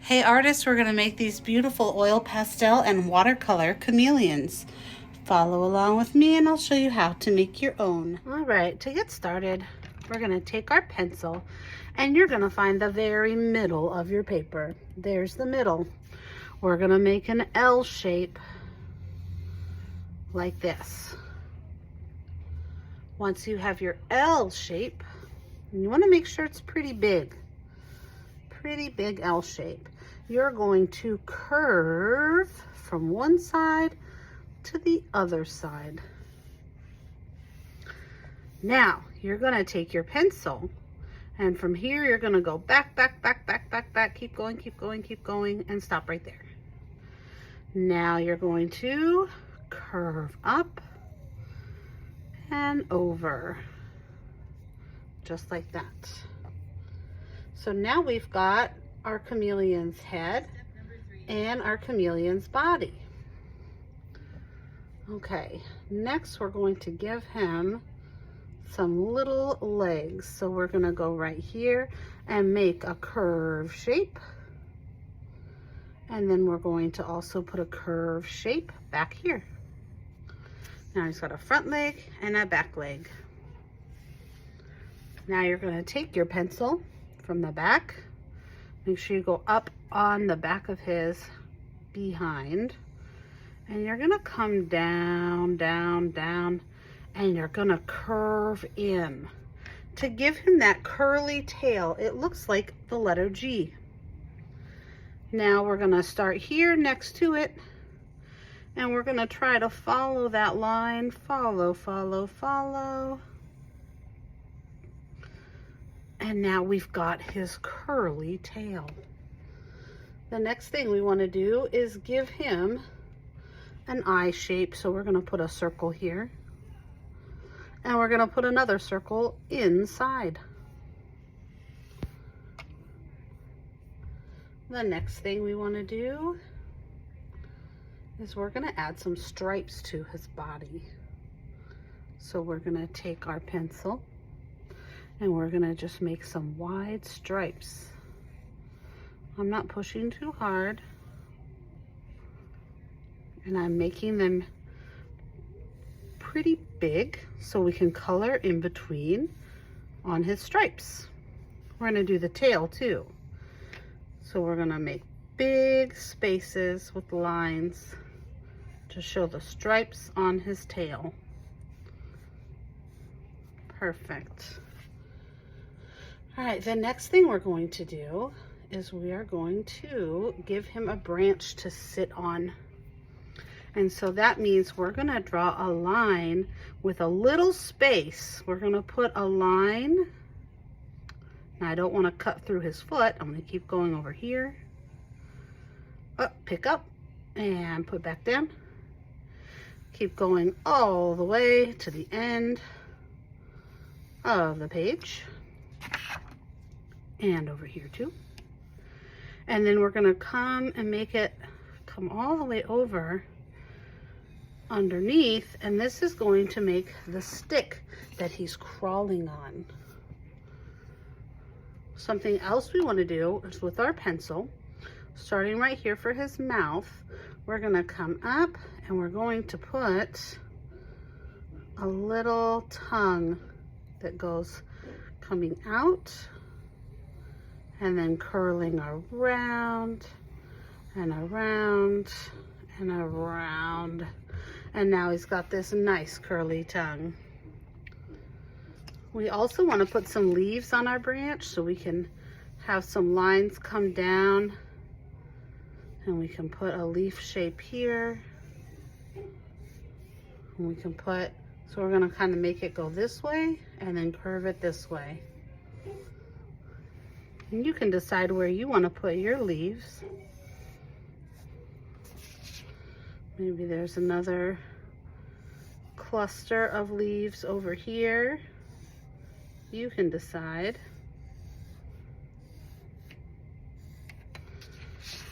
Hey artists, we're going to make these beautiful oil pastel and watercolor chameleons. Follow along with me and I'll show you how to make your own. All right, to get started, we're going to take our pencil and you're going to find the very middle of your paper. There's the middle. We're going to make an L shape like this. Once you have your L shape, you want to make sure it's pretty big L shape. You're going to curve from one side to the other side. Now you're going to take your pencil and from here you're going to go back, keep going, and stop right there. Now you're going to curve up and over, just like that. So now we've got our chameleon's head and our chameleon's body. Okay, next we're going to give him some little legs. So we're going to go right here and make a curve shape. And then we're going to also put a curve shape back here. Now he's got a front leg and a back leg. Now you're going to take your pencil from the back. Make sure you go up on the back of his behind. And you're going to come down, and you're going to curve in. To give him that curly tail, it looks like the letter G. Now we're going to start here next to it. And we're going to try to follow that line. Follow. And now we've got his curly tail. The next thing we want to do is give him an eye shape. So we're going to put a circle here. And we're going to put another circle inside. The next thing we want to do is we're going to add some stripes to his body. So we're going to take our pencil and we're going to just make some wide stripes. I'm not pushing too hard. And I'm making them pretty big so we can color in between on his stripes. We're going to do the tail too. So we're going to make big spaces with lines to show the stripes on his tail. Perfect. All right, the next thing we're going to do is we are going to give him a branch to sit on. And so that means we're going to draw a line with a little space. We're going to put a line. Now I don't want to cut through his foot. I'm going to keep going over here. Up, pick up, and put back down. Keep going all the way to the end of the page. And over here too. And then we're going to come and make it come all the way over underneath, and this is going to make the stick that he's crawling on. Something else we want to do is with our pencil, starting right here for his mouth, we're going to come up and we're going to put a little tongue that goes coming out and then curling around and around and around. And now he's got this nice curly tongue. We also want to put some leaves on our branch so we can have some lines come down. And we can put a leaf shape here. And we can put, so we're going to kind of make it go this way and then curve it this way. And you can decide where you want to put your leaves. Maybe there's another cluster of leaves over here. You can decide.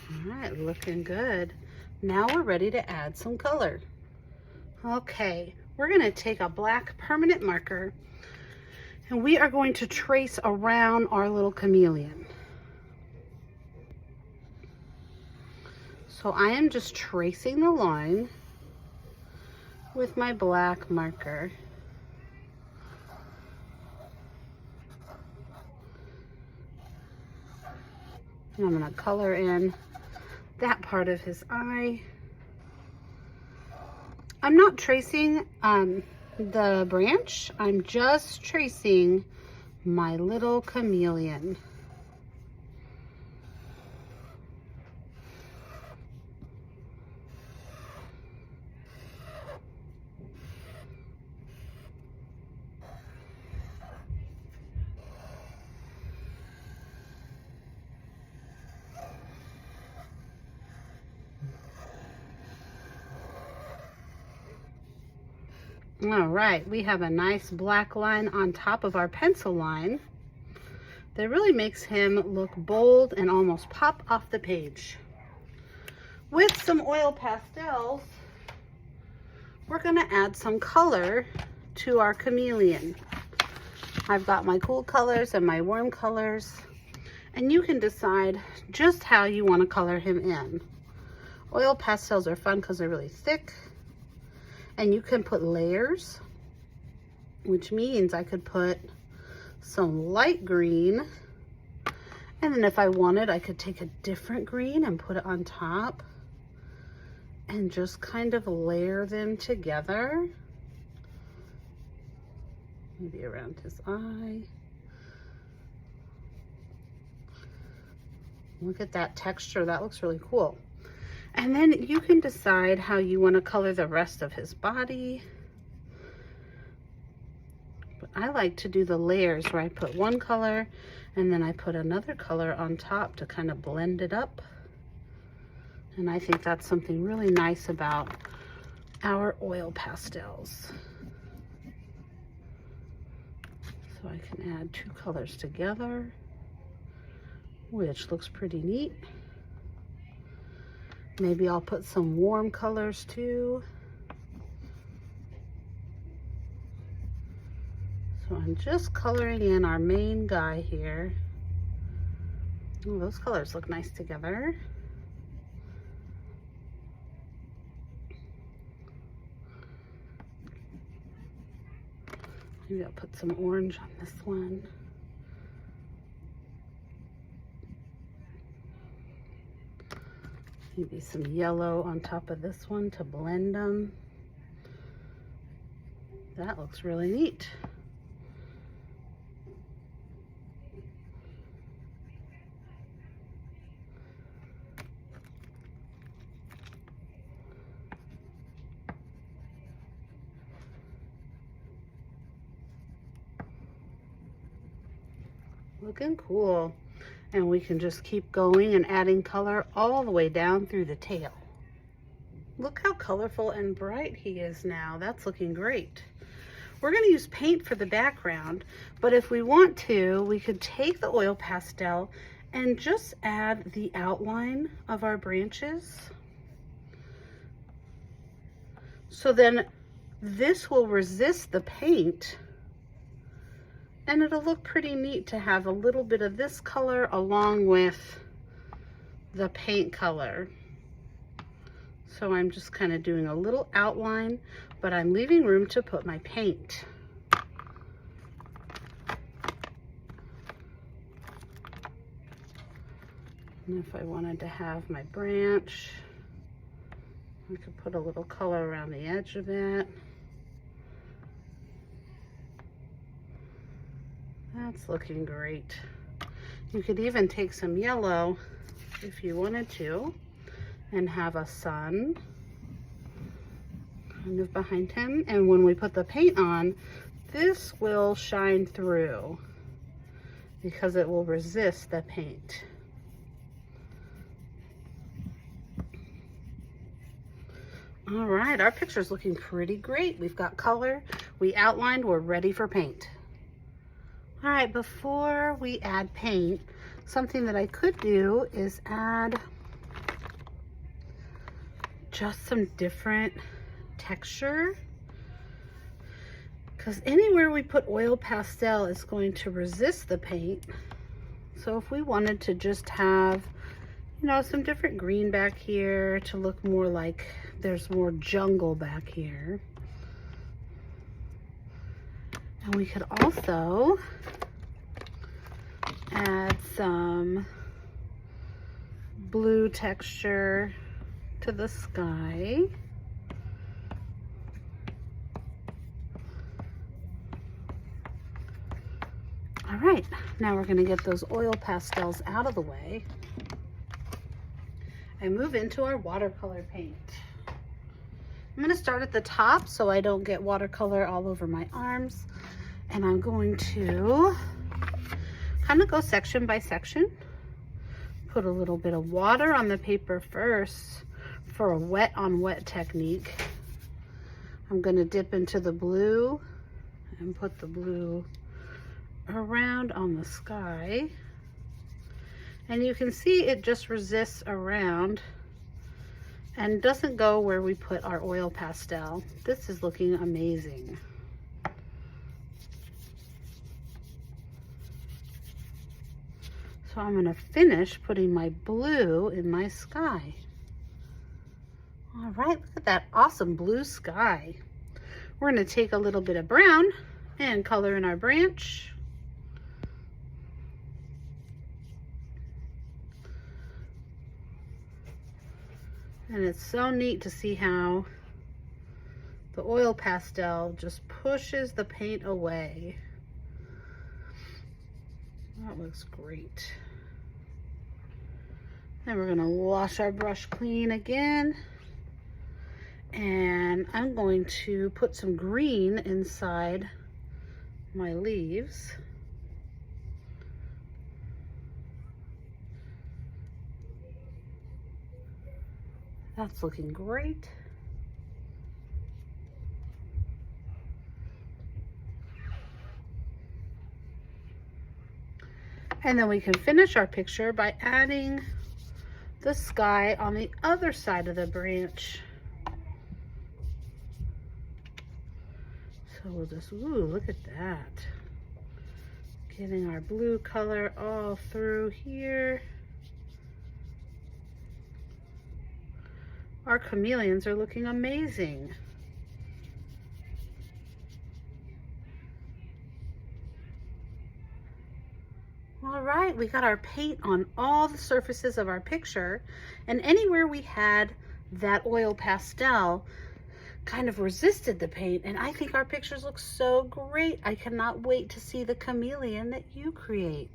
All right, looking good. Now we're ready to add some color. Okay, we're going to take a black permanent marker and we are going to trace around our little chameleon. So I am just tracing the line with my black marker. And I'm going to color in that part of his eye. I'm not tracing the branch. I'm just tracing my little chameleon. All right, we have a nice black line on top of our pencil line that really makes him look bold and almost pop off the page. With some oil pastels, we're gonna add some color to our chameleon. I've got my cool colors and my warm colors, and you can decide just how you want to color him in. Oil pastels are fun because they're really thick. And you can put layers, which means I could put some light green. And then if I wanted, I could take a different green and put it on top and just kind of layer them together. Maybe around his eye. Look at that texture, that looks really cool. And then you can decide how you want to color the rest of his body. But I like to do the layers where I put one color and then I put another color on top to kind of blend it up. And I think that's something really nice about our oil pastels. So I can add two colors together, which looks pretty neat. Maybe I'll put some warm colors too. So I'm just coloring in our main guy here. Oh, those colors look nice together. Maybe I'll put some orange on this one. Maybe some yellow on top of this one to blend them. That looks really neat. Looking cool. And we can just keep going and adding color all the way down through the tail. Look how colorful and bright he is now. That's looking great. We're going to use paint for the background, but if we want to, we could take the oil pastel and just add the outline of our branches. So then this will resist the paint. And it'll look pretty neat to have a little bit of this color along with the paint color. So I'm just kind of doing a little outline, but I'm leaving room to put my paint. And if I wanted to have my branch, I could put a little color around the edge of it. That's looking great. You could even take some yellow if you wanted to and have a sun kind of behind him. And when we put the paint on, this will shine through because it will resist the paint. All right, our picture's looking pretty great. We've got color, we outlined, we're ready for paint. All right, before we add paint, something that I could do is add just some different texture, because anywhere we put oil pastel is going to resist the paint. So if we wanted to just have, you know, some different green back here to look more like there's more jungle back here. And we could also add some blue texture to the sky. All right, now we're going to get those oil pastels out of the way and move into our watercolor paint. I'm going to start at the top so I don't get watercolor all over my arms, and I'm going to kind of go section by section. Put a little bit of water on the paper first for a wet on wet technique. I'm going to dip into the blue and put the blue around on the sky, and you can see it just resists around and doesn't go where we put our oil pastel. This is looking amazing. So I'm going to finish putting my blue in my sky. All right, look at that awesome blue sky. We're going to take a little bit of brown and color in our branch. And it's so neat to see how the oil pastel just pushes the paint away. That looks great. Then we're going to wash our brush clean again. And I'm going to put some green inside my leaves. That's looking great. And then we can finish our picture by adding the sky on the other side of the branch. So we'll just, ooh, look at that. Getting our blue color all through here. Our chameleons are looking amazing. All right, we got our paint on all the surfaces of our picture, and anywhere we had that oil pastel kind of resisted the paint, and I think our pictures look so great. I cannot wait to see the chameleon that you create.